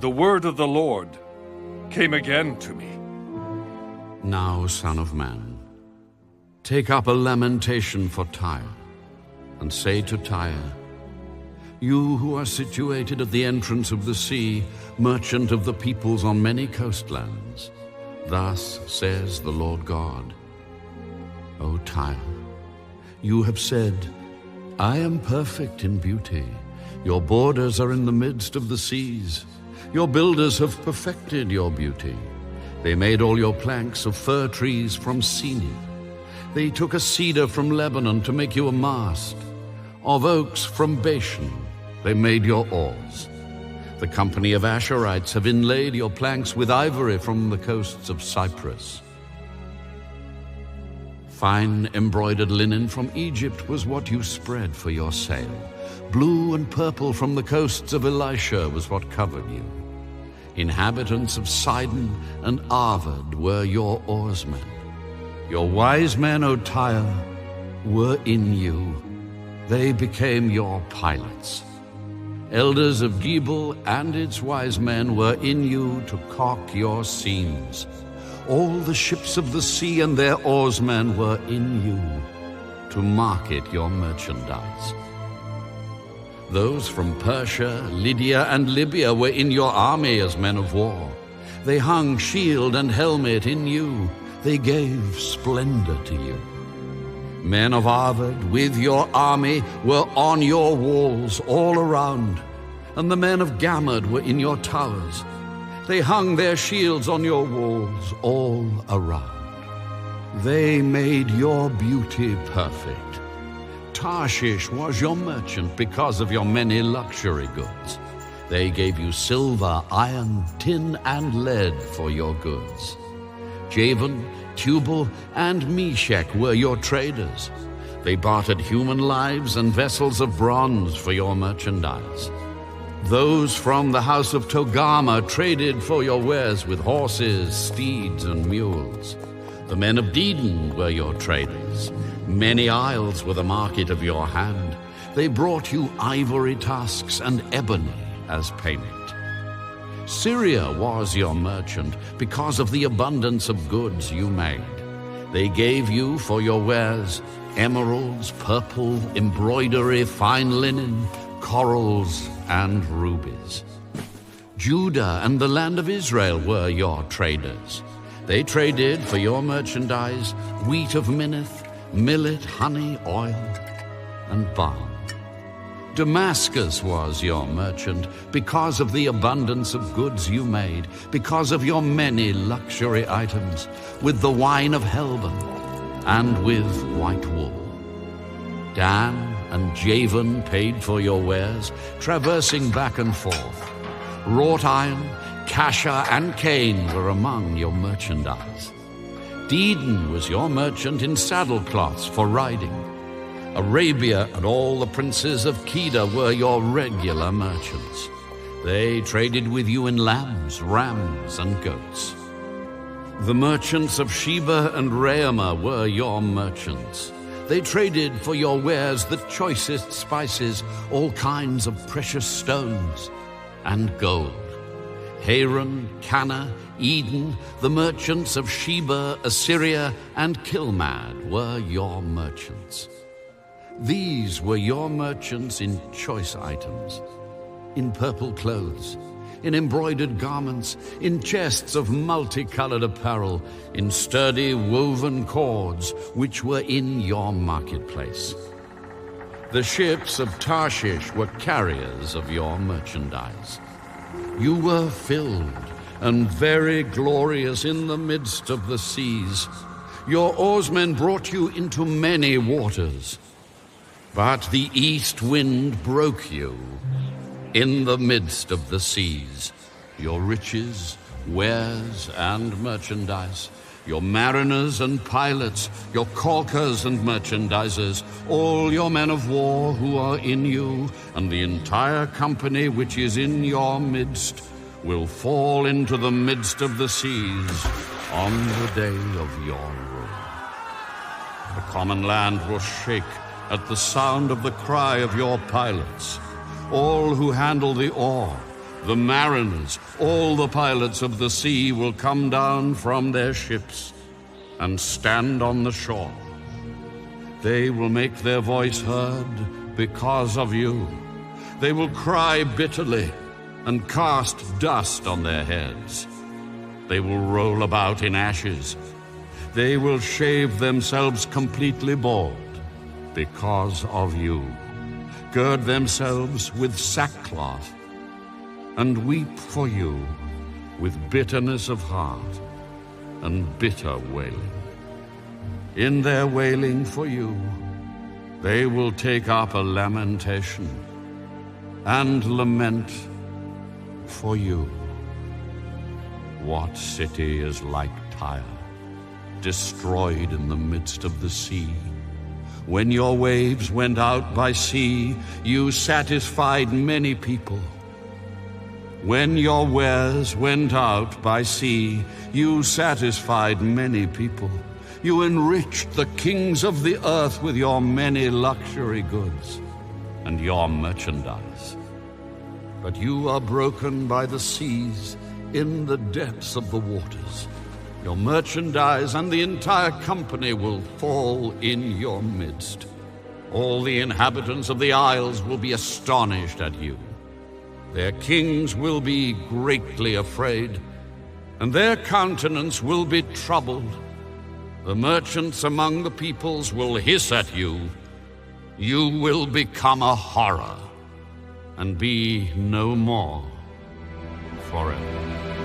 The word of the Lord came again to me. Now, son of man, take up a lamentation for Tyre, and say to Tyre, you who are situated at the entrance of the sea, merchant of the peoples on many coastlands, thus says the Lord God, O Tyre, you have said, I am perfect in beauty. Your borders are in the midst of the seas. Your builders have perfected your beauty. They made all your planks of fir trees from Senir. They took a cedar from Lebanon to make you a mast. Of oaks from Bashan they made your oars. The company of Ashurites have inlaid your planks with ivory from the coasts of Cyprus. Fine embroidered linen from Egypt was what you spread for your sail. Blue and purple from the coasts of Elishah was what covered you. Inhabitants of Sidon and Arvad were your oarsmen. Your wise men, O Tyre, were in you. They became your pilots. Elders of Gebal and its wise men were in you to caulk your seams. All the ships of the sea and their oarsmen were in you to market your merchandise. Those from Persia, Lydia, and Libya were in your army as men of war. They hung shield and helmet in you. They gave splendor to you. Men of Arvad, with your army, were on your walls all around, and the men of Gamad were in your towers. They hung their shields on your walls all around. They made your beauty perfect. Tarshish was your merchant because of your many luxury goods. They gave you silver, iron, tin, and lead for your goods. Javan, Tubal, and Meshach were your traders. They bartered human lives and vessels of bronze for your merchandise. Those from the house of Togarmah traded for your wares with horses, steeds, and mules. The men of Dedan were your traders. Many isles were the market of your hand. They brought you ivory tusks and ebony as payment. Syria was your merchant because of the abundance of goods you made. They gave you for your wares emeralds, purple, embroidery, fine linen, corals, and rubies. Judah and the land of Israel were your traders. They traded for your merchandise wheat of Minnith, millet, honey, oil, and balm. Damascus was your merchant because of the abundance of goods you made, because of your many luxury items, with the wine of Helbon and with white wool. Dan and Javan paid for your wares, traversing back and forth. Wrought iron, Kasha, and cane were among your merchandise. Dedan was your merchant in saddlecloths for riding. Arabia and all the princes of Kedar were your regular merchants. They traded with you in lambs, rams, and goats. The merchants of Sheba and Raamah were your merchants. They traded for your wares the choicest spices, all kinds of precious stones, and gold. Haran, Cana, Eden, the merchants of Sheba, Assyria, and Kilmad were your merchants. These were your merchants in choice items, in purple clothes, in embroidered garments, in chests of multicolored apparel, in sturdy woven cords, which were in your marketplace. The ships of Tarshish were carriers of your merchandise. You were filled and very glorious in the midst of the seas. Your oarsmen brought you into many waters. But the east wind broke you in the midst of the seas. Your riches, wares, and merchandise, your mariners and pilots, your caulkers and merchandisers, all your men of war who are in you, and the entire company which is in your midst, will fall into the midst of the seas on the day of your ruin. The common land will shake at the sound of the cry of your pilots. All who handle the oar, The mariners, all the pilots of the sea, will come down from their ships and stand on the shore. They will make their voice heard because of you. They will cry bitterly and cast dust on their heads. They will roll about in ashes. They will shave themselves completely bald because of you. Gird themselves with sackcloth and weep for you with bitterness of heart and bitter wailing. In their wailing for you, they will take up a lamentation and lament for you. What city is like Tyre, destroyed in the midst of the sea? When your waves went out by sea, you satisfied many people. When your wares went out by sea, you satisfied many people. You enriched the kings of the earth with your many luxury goods and your merchandise. But you are broken by the seas in the depths of the waters. Your merchandise and the entire company will fall in your midst. All the inhabitants of the isles will be astonished at you. Their kings will be greatly afraid, and their countenance will be troubled. The merchants among the peoples will hiss at you. You will become a horror and be no more forever.